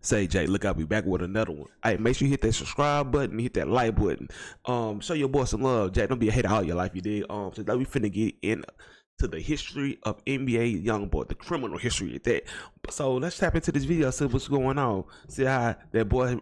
Say Jay, look, I'll be back with another one. Hey, make sure you hit that subscribe button, hit that like button. Show your boy some love, Jay. Don't be a hater all your life, you did. So now we finna get in to the history of NBA Youngboy, the criminal history of that. So let's tap into this video, see what's going on. See how that boy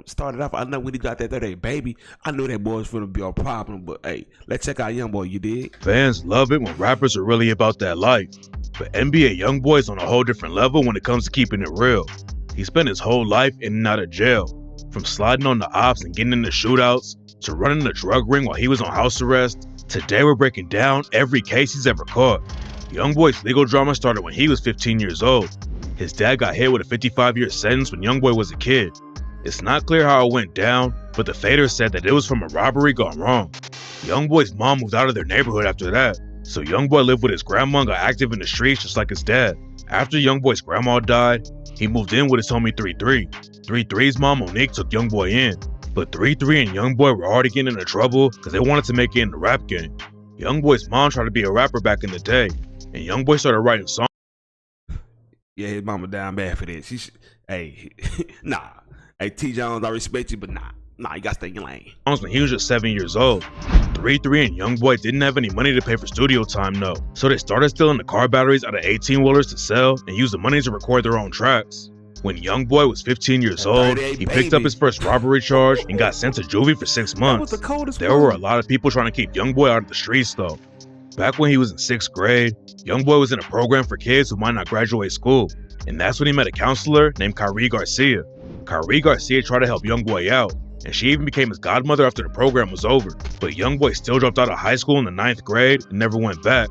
started off. I know when he got that 30 baby, I knew that boy was gonna be a problem. But hey, let's check out Youngboy. You did. Fans love it when rappers are really about that life, but NBA Youngboy is on a whole different level when it comes to keeping it real. He spent his whole life in and out of jail, from sliding on the ops and getting into shootouts, to running a drug ring while he was on house arrest. Today we're breaking down every case he's ever caught. Youngboy's legal drama started when he was 15 years old. His dad got hit with a 55-year sentence when Youngboy was a kid. It's not clear how it went down, but the faders said that it was from a robbery gone wrong. Youngboy's mom moved out of their neighborhood after that, so Youngboy lived with his grandma and got active in the streets just like his dad. After Youngboy's grandma died, he moved in with his homie 3-3. 3-3's mom Monique took Youngboy in, but 3-3 and Youngboy were already getting into trouble because they wanted to make it in the rap game. Youngboy's mom tried to be a rapper back in the day, and Youngboy started writing songs. Yeah, his mama down bad for this. Hey, nah. Hey, T Jones, I respect you, but nah, you gotta stay in your lane. When he was just 7 years old. 3-3 and Youngboy didn't have any money to pay for studio time though, so they started stealing the car batteries out of 18-wheelers to sell and used the money to record their own tracks. When Youngboy was 15 years old, he picked up his first robbery charge and got sent to juvie for 6 months. There were a lot of people trying to keep Youngboy out of the streets though. Back when he was in 6th grade, Youngboy was in a program for kids who might not graduate school, and that's when he met a counselor named Kyrie Garcia. Kyrie Garcia tried to help Youngboy out, and she even became his godmother after the program was over, but Youngboy still dropped out of high school in the 9th grade and never went back.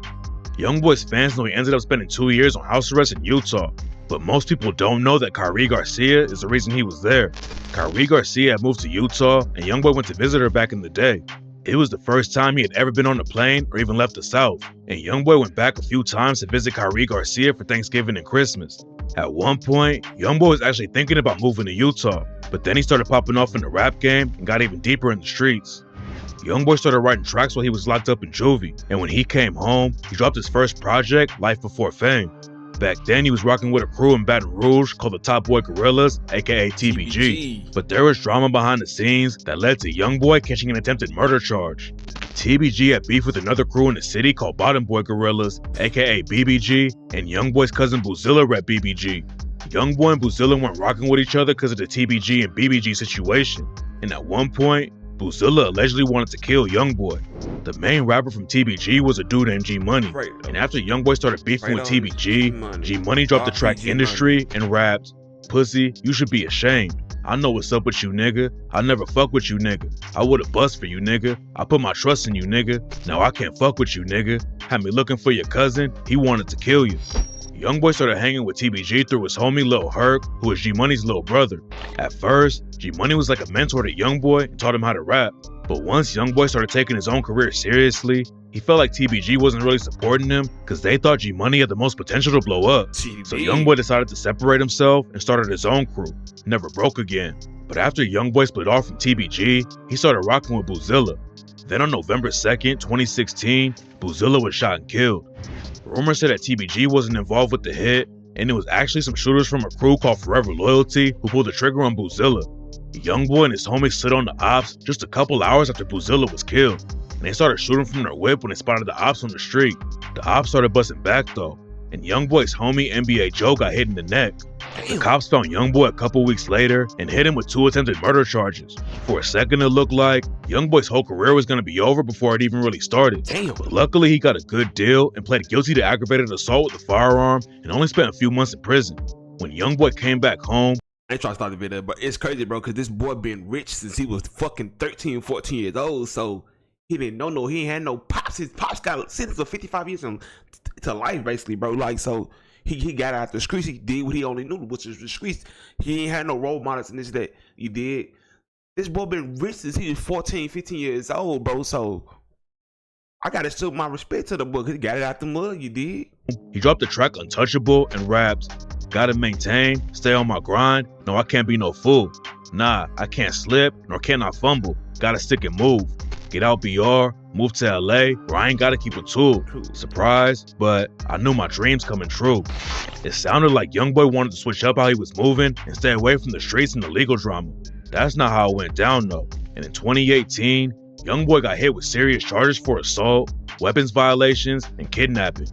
Youngboy's fans know he ended up spending 2 years on house arrest in Utah, but most people don't know that Kyrie Garcia is the reason he was there. Kyrie Garcia had moved to Utah, and Youngboy went to visit her back in the day. It was the first time he had ever been on a plane or even left the South, and Youngboy went back a few times to visit Kyrie Garcia for Thanksgiving and Christmas. At one point, Youngboy was actually thinking about moving to Utah, but then he started popping off in the rap game and got even deeper in the streets. Youngboy started writing tracks while he was locked up in juvie, and when he came home, he dropped his first project, Life Before Fame. Back then, he was rocking with a crew in Baton Rouge called the Top Boy Gorillas, aka TBG. But there was drama behind the scenes that led to Youngboy catching an attempted murder charge. TBG had beef with another crew in the city called Bottom Boy Gorillas, aka BBG, and Youngboy's cousin Boozilla rep BBG. Youngboy and Boozilla weren't rocking with each other because of the TBG and BBG situation, and at one point, Boozilla allegedly wanted to kill Youngboy. The main rapper from TBG was a dude named G Money, and after Youngboy started beefing with TBG, G Money dropped the track Industry and rapped, "Pussy, you should be ashamed. I know what's up with you, nigga. I never fuck with you, nigga. I would've bust for you, nigga. I put my trust in you, nigga. Now I can't fuck with you, nigga. Had me looking for your cousin, he wanted to kill you." Youngboy started hanging with TBG through his homie Lil Herc, who was G Money's little brother. At first, G Money was like a mentor to Youngboy and taught him how to rap. But once Youngboy started taking his own career seriously, he felt like TBG wasn't really supporting him because they thought G Money had the most potential to blow up. So Youngboy decided to separate himself and started his own crew, Never Broke Again. But after Youngboy split off from TBG, he started rocking with Boozilla. Then on November 2nd, 2016, Boozilla was shot and killed. Rumors said that TBG wasn't involved with the hit, and it was actually some shooters from a crew called Forever Loyalty who pulled the trigger on Boozilla. Youngboy and his homies slid on the ops just a couple hours after Boozilla was killed, and they started shooting from their whip when they spotted the ops on the street. The ops started busting back though, and Youngboy's homie NBA Joe got hit in the neck. The cops found Youngboy a couple weeks later and hit him with 2 attempted murder charges. For a second it looked like Youngboy's whole career was going to be over before it even really started. But luckily he got a good deal and pled guilty to aggravated assault with a firearm and only spent a few months in prison. When Youngboy came back home, I ain't trying to start the video, but it's crazy, bro, because this boy been rich since he was fucking 13, 14 years old, so he didn't know he ain't had no pops. His pops got sentenced to 55 years to life, basically, bro. Like, so he got out the streets. He did what he only knew, which is the streets. He ain't had no role models in this that you did. This boy been rich since he was 14, 15 years old, bro, so I gotta show my respect to the boy because he got it out the mud, you did. He dropped the track Untouchable and rapped, "Gotta maintain, stay on my grind, no I can't be no fool. Nah, I can't slip, nor can I fumble, gotta stick and move. Get out BR, Moved to LA where I ain't gotta keep a tool. Surprise, but I knew my dreams coming true. It sounded like Youngboy wanted to switch up how he was moving and stay away from the streets and the legal drama. That's not how it went down though. And in 2018, Youngboy got hit with serious charges for assault, weapons violations, and kidnapping.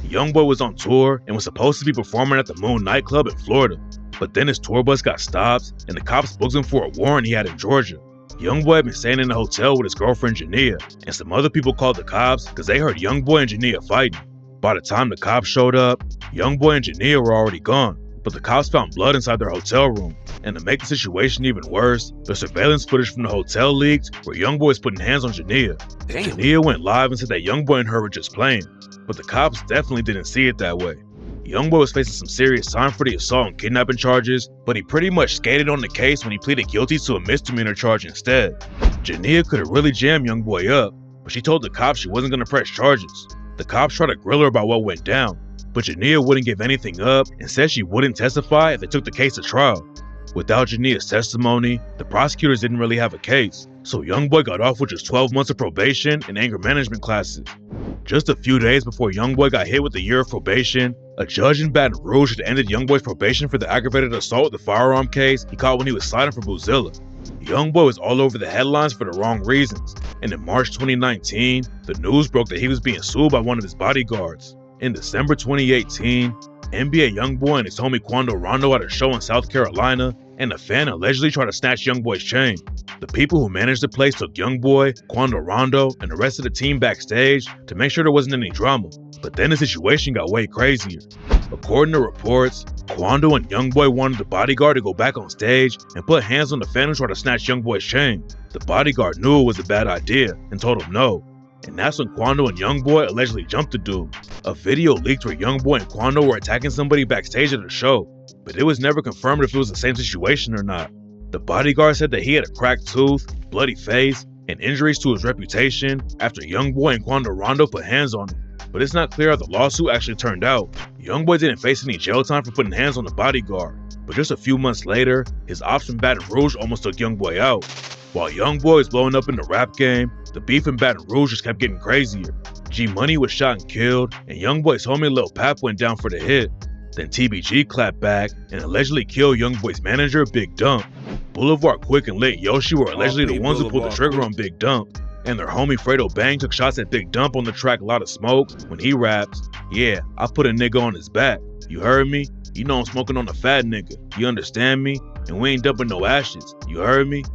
Youngboy was on tour and was supposed to be performing at the Moon nightclub in Florida. But then his tour bus got stopped and the cops booked him for a warrant he had in Georgia. Youngboy had been staying in a hotel with his girlfriend Jania, and some other people called the cops because they heard Youngboy and Jania fighting. By the time the cops showed up, Youngboy and Jania were already gone, but the cops found blood inside their hotel room. And to make the situation even worse, the surveillance footage from the hotel leaked where Youngboy was putting hands on Jania. Damn. Jania went live and said that Youngboy and her were just playing, but the cops definitely didn't see it that way. Youngboy was facing some serious time for the assault and kidnapping charges, but he pretty much skated on the case when he pleaded guilty to a misdemeanor charge instead. Jania could have really jammed Youngboy up, but she told the cops she wasn't going to press charges. The cops tried to grill her about what went down, but Jania wouldn't give anything up and said she wouldn't testify if they took the case to trial. Without Jania's testimony, the prosecutors didn't really have a case, so Youngboy got off with just 12 months of probation and anger management classes. Just a few days before Youngboy got hit with a year of probation, a judge in Baton Rouge had ended Youngboy's probation for the aggravated assault with the firearm case he caught when he was sliding for Boozilla. Youngboy was all over the headlines for the wrong reasons, and in March 2019, the news broke that he was being sued by one of his bodyguards. In December 2018, NBA Youngboy and his homie Quando Rondo at a show in South Carolina, and a fan allegedly tried to snatch Youngboy's chain. The people who managed the place took Youngboy, Quando Rondo, and the rest of the team backstage to make sure there wasn't any drama. But then the situation got way crazier. According to reports, Quando and Youngboy wanted the bodyguard to go back on stage and put hands on the fan who tried to snatch Youngboy's chain. The bodyguard knew it was a bad idea and told him no. And that's when Quando and Youngboy allegedly jumped the dude. A video leaked where Youngboy and Quando were attacking somebody backstage at a show, but it was never confirmed if it was the same situation or not. The bodyguard said that he had a cracked tooth, bloody face, and injuries to his reputation after Youngboy and Quando Rondo put hands on him. But it's not clear how the lawsuit actually turned out. Youngboy didn't face any jail time for putting hands on the bodyguard, but just a few months later, his ops from Baton Rouge almost took Youngboy out. While Youngboy was blowing up in the rap game, the beef in Baton Rouge just kept getting crazier. G Money was shot and killed, and Youngboy's homie Lil Pap went down for the hit. Then TBG clapped back and allegedly killed Youngboy's manager, Big Dump. Boulevard Quick and Lit Yoshi were allegedly the ones who pulled the trigger on Big Dump. And their homie Fredo Bang took shots at Big Dump on the track Lot of Smoke when he raps, "Yeah, I put a nigga on his back. You heard me? You know I'm smoking on a fat nigga. You understand me? And we ain't dumping no ashes. You heard me?"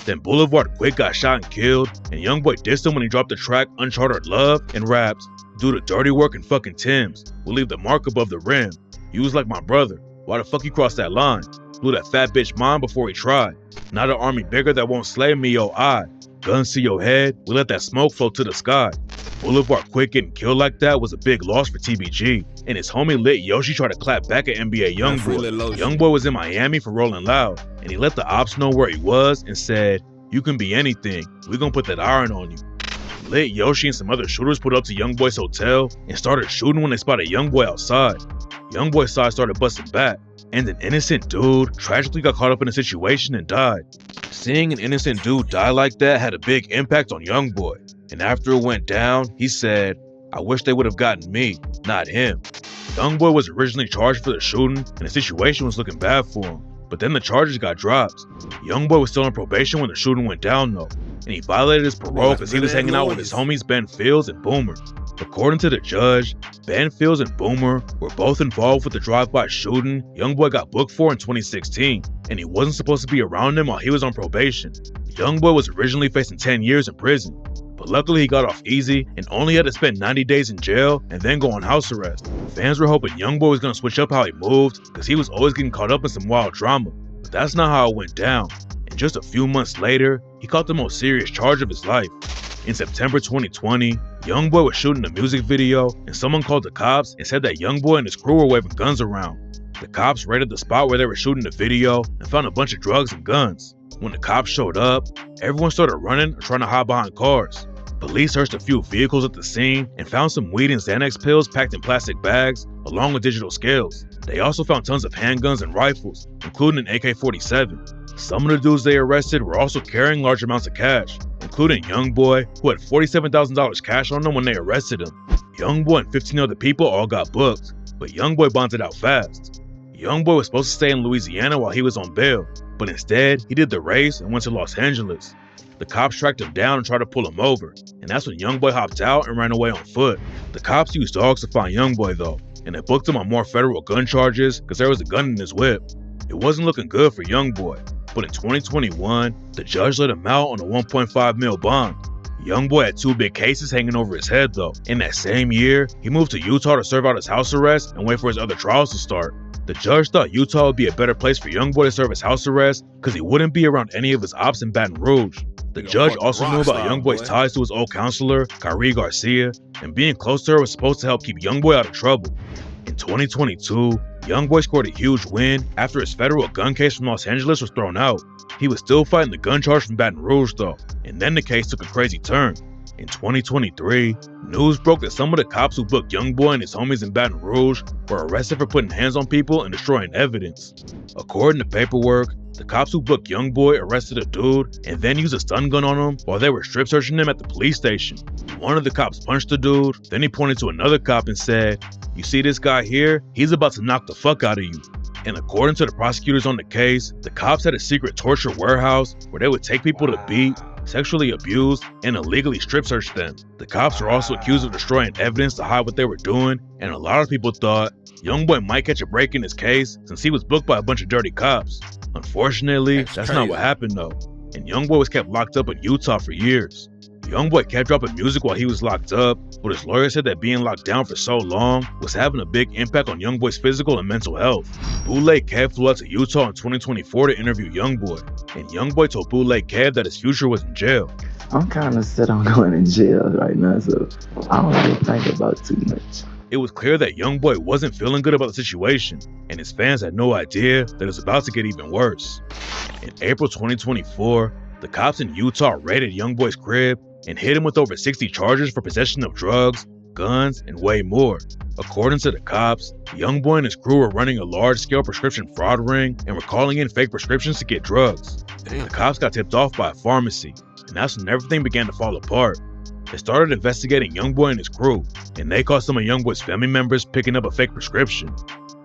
Then Boulevard Quick got shot and killed, and Youngboy dissed him when he dropped the track Uncharted Love and raps, "Do the dirty work and fucking Timbs. We'll leave the mark above the rim. You was like my brother. Why the fuck you crossed that line? Blew that fat bitch mine before he tried. Not an army bigger that won't slay me, yo, I. Guns to your head, we let that smoke float to the sky." Boulevard Quick getting killed like that was a big loss for TBG, and his homie Lit Yoshi tried to clap back at NBA Youngboy. Youngboy was in Miami for Rolling Loud, and he let the ops know where he was and said, "You can be anything, we gonna put that iron on you." Lit Yoshi and some other shooters put up to Youngboy's hotel and started shooting when they spotted Youngboy outside. Youngboy's side started busting back, and an innocent dude tragically got caught up in a situation and died. Seeing an innocent dude die like that had a big impact on Youngboy, and after it went down, he said, "I wish they would have gotten me, not him." Youngboy was originally charged for the shooting, and the situation was looking bad for him, but then the charges got dropped. Youngboy was still on probation when the shooting went down though, and he violated his parole because he was hanging out with his homies Ben Fields and Boomer. According to the judge, Ben Fields and Boomer were both involved with the drive-by shooting Youngboy got booked for in 2016, and he wasn't supposed to be around him while he was on probation. Youngboy was originally facing 10 years in prison, but luckily he got off easy and only had to spend 90 days in jail and then go on house arrest. Fans were hoping Youngboy was going to switch up how he moved because he was always getting caught up in some wild drama, but that's not how it went down. And just a few months later, he caught the most serious charge of his life. In September 2020, Youngboy was shooting a music video and someone called the cops and said that Youngboy and his crew were waving guns around. The cops raided the spot where they were shooting the video and found a bunch of drugs and guns. When the cops showed up, everyone started running or trying to hide behind cars. Police searched a few vehicles at the scene and found some weed and Xanax pills packed in plastic bags, along with digital scales. They also found tons of handguns and rifles, including an AK-47. Some of the dudes they arrested were also carrying large amounts of cash, including Youngboy, who had $47,000 cash on him when they arrested him. Youngboy and 15 other people all got booked, but Youngboy bonded out fast. Youngboy was supposed to stay in Louisiana while he was on bail, but instead, he did the race and went to Los Angeles. The cops tracked him down and tried to pull him over, and that's when Youngboy hopped out and ran away on foot. The cops used dogs to find Youngboy though, and they booked him on more federal gun charges because there was a gun in his whip. It wasn't looking good for Youngboy, but in 2021, the judge let him out on a $1.5 million bond. Youngboy had 2 big cases hanging over his head though. In that same year, he moved to Utah to serve out his house arrest and wait for his other trials to start. The judge thought Utah would be a better place for Youngboy to serve his house arrest because he wouldn't be around any of his ops in Baton Rouge. The judge also knew about Youngboy's ties to his old counselor, Kyrie Garcia, and being close to her was supposed to help keep Youngboy out of trouble. In 2022, Youngboy scored a huge win after his federal gun case from Los Angeles was thrown out. He was still fighting the gun charge from Baton Rouge though, and then the case took a crazy turn. In 2023, news broke that some of the cops who booked Youngboy and his homies in Baton Rouge were arrested for putting hands on people and destroying evidence. According to paperwork, the cops who booked Youngboy arrested a dude and then used a stun gun on him while they were strip searching him at the police station. One of the cops punched the dude, then he pointed to another cop and said, "You see this guy here? He's about to knock the fuck out of you." And according to the prosecutors on the case, the cops had a secret torture warehouse where they would take people to beat, sexually abuse, and illegally strip search them. The cops were also accused of destroying evidence to hide what they were doing, and a lot of people thought Youngboy might catch a break in his case since he was booked by a bunch of dirty cops. Unfortunately, that's not what happened though, and Youngboy was kept locked up in Utah for years. Youngboy kept dropping music while he was locked up, but his lawyer said that being locked down for so long was having a big impact on Youngboy's physical and mental health. Bootleg Kev flew out to Utah in 2024 to interview Youngboy, and Youngboy told Bootleg Kev that his future was in jail. I'm kind of set on going in jail right now, so I don't really think about too much. It was clear that Youngboy wasn't feeling good about the situation, and his fans had no idea that it was about to get even worse. In April 2024, the cops in Utah raided Youngboy's crib and hit him with over 60 charges for possession of drugs, guns, and way more. According to the cops, Youngboy and his crew were running a large-scale prescription fraud ring and were calling in fake prescriptions to get drugs. The cops got tipped off by a pharmacy, and that's when everything began to fall apart. They started investigating Youngboy and his crew, and they caught some of Youngboy's family members picking up a fake prescription.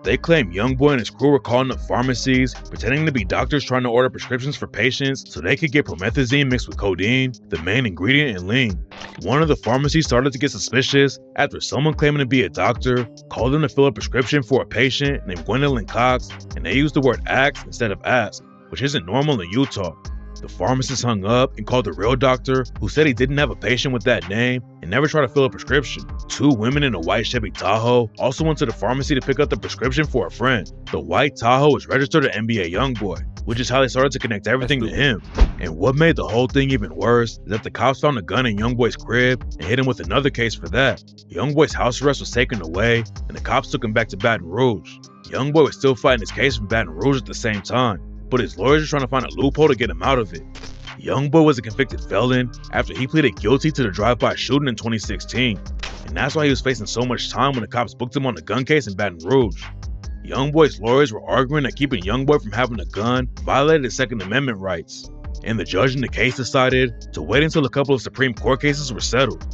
They claimed Youngboy and his crew were calling up pharmacies, pretending to be doctors trying to order prescriptions for patients so they could get promethazine mixed with codeine, the main ingredient in lean. One of the pharmacies started to get suspicious after someone claiming to be a doctor called them to fill a prescription for a patient named Gwendolyn Cox, and they used the word ask instead of ask, which isn't normal in Utah. The pharmacist hung up and called the real doctor, who said he didn't have a patient with that name and never tried to fill a prescription. 2 women in a white Chevy Tahoe also went to the pharmacy to pick up the prescription for a friend. The white Tahoe was registered to NBA Youngboy, which is how they started to connect everything to him. And what made the whole thing even worse is that the cops found a gun in Youngboy's crib and hit him with another case for that. Youngboy's house arrest was taken away and the cops took him back to Baton Rouge. Youngboy was still fighting his case from Baton Rouge at the same time, but his lawyers were trying to find a loophole to get him out of it. Youngboy was a convicted felon after he pleaded guilty to the drive-by shooting in 2016, and that's why he was facing so much time when the cops booked him on the gun case in Baton Rouge. Youngboy's lawyers were arguing that keeping Youngboy from having a gun violated his Second Amendment rights, and the judge in the case decided to wait until a couple of Supreme Court cases were settled.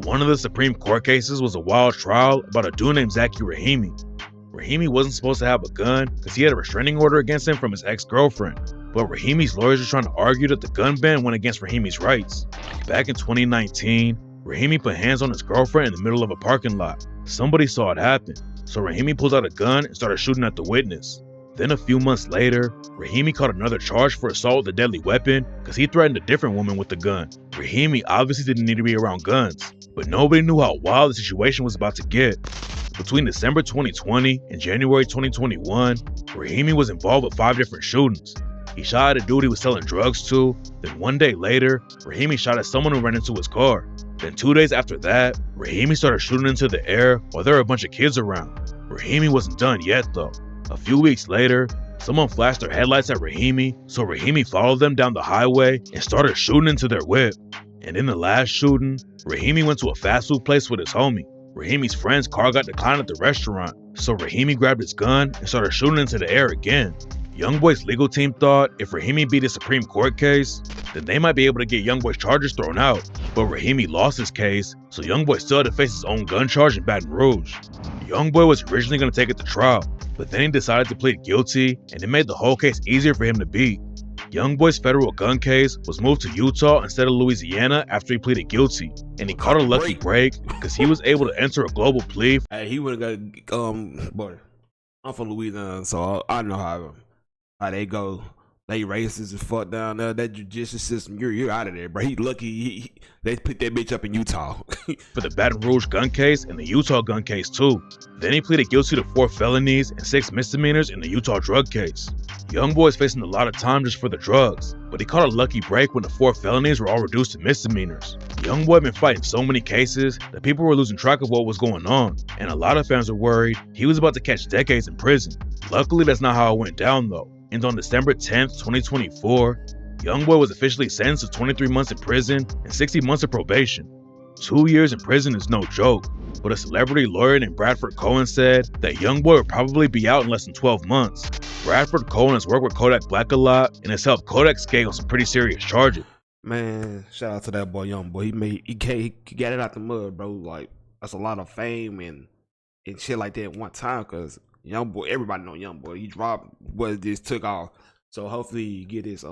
One of the Supreme Court cases was a wild trial about a dude named Zaki Rahimi. Rahimi wasn't supposed to have a gun because he had a restraining order against him from his ex-girlfriend, but Rahimi's lawyers were trying to argue that the gun ban went against Rahimi's rights. Back in 2019, Rahimi put hands on his girlfriend in the middle of a parking lot. Somebody saw it happen, so Rahimi pulled out a gun and started shooting at the witness. Then a few months later, Rahimi caught another charge for assault with a deadly weapon because he threatened a different woman with the gun. Rahimi obviously didn't need to be around guns, but nobody knew how wild the situation was about to get. Between December 2020 and January 2021, Rahimi was involved with 5 different shootings. He shot at a dude he was selling drugs to, then one day later, Rahimi shot at someone who ran into his car. Then 2 days after that, Rahimi started shooting into the air while there were a bunch of kids around. Rahimi wasn't done yet though. A few weeks later, someone flashed their headlights at Rahimi, so Rahimi followed them down the highway and started shooting into their whip. And in the last shooting, Rahimi went to a fast food place with his homie. Rahimi's friend's car got declined at the restaurant, so Rahimi grabbed his gun and started shooting into the air again. Youngboy's legal team thought if Rahimi beat his Supreme Court case, then they might be able to get Youngboy's charges thrown out. But Rahimi lost his case, so Youngboy still had to face his own gun charge in Baton Rouge. Youngboy was originally going to take it to trial, but then he decided to plead guilty, and it made the whole case easier for him to beat. Youngboy's federal gun case was moved to Utah instead of Louisiana after he pleaded guilty, and he caught a lucky break because he was able to enter a global plea. Hey, he would have got boy. I'm from Louisiana, so I know how they go. They racist as fuck down there. That judicial system, you're out of there, bro. He lucky they put that bitch up in Utah. For the Baton Rouge gun case and the Utah gun case too. Then he pleaded guilty to 4 felonies and 6 misdemeanors in the Utah drug case. Youngboy is facing a lot of time just for the drugs, but he caught a lucky break when the 4 felonies were all reduced to misdemeanors. Youngboy been fighting so many cases that people were losing track of what was going on, and a lot of fans were worried he was about to catch decades in prison. Luckily, that's not how it went down though. And on December 10th, 2024, Youngboy was officially sentenced to 23 months in prison and 60 months of probation. 2 years in prison is no joke, but a celebrity lawyer named Bradford Cohen said that Youngboy would probably be out in less than 12 months. Bradford Cohen has worked with Kodak Black a lot and has helped Kodak skate on some pretty serious charges. Man, shout out to that boy, Youngboy. He got it out the mud, bro. Like, that's a lot of fame and shit like that at one time, cause Youngboy, everybody know Youngboy. He dropped what this took off. So hopefully you get this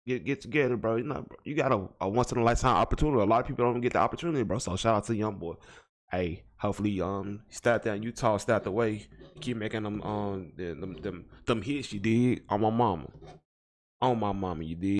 get together, bro. You know, you got a once in a lifetime opportunity. A lot of people don't get the opportunity, bro. So shout out to Youngboy. Hey, hopefully stay out there in Utah, stay out the way. Keep making them hits you did on my mama. On my mama, you did.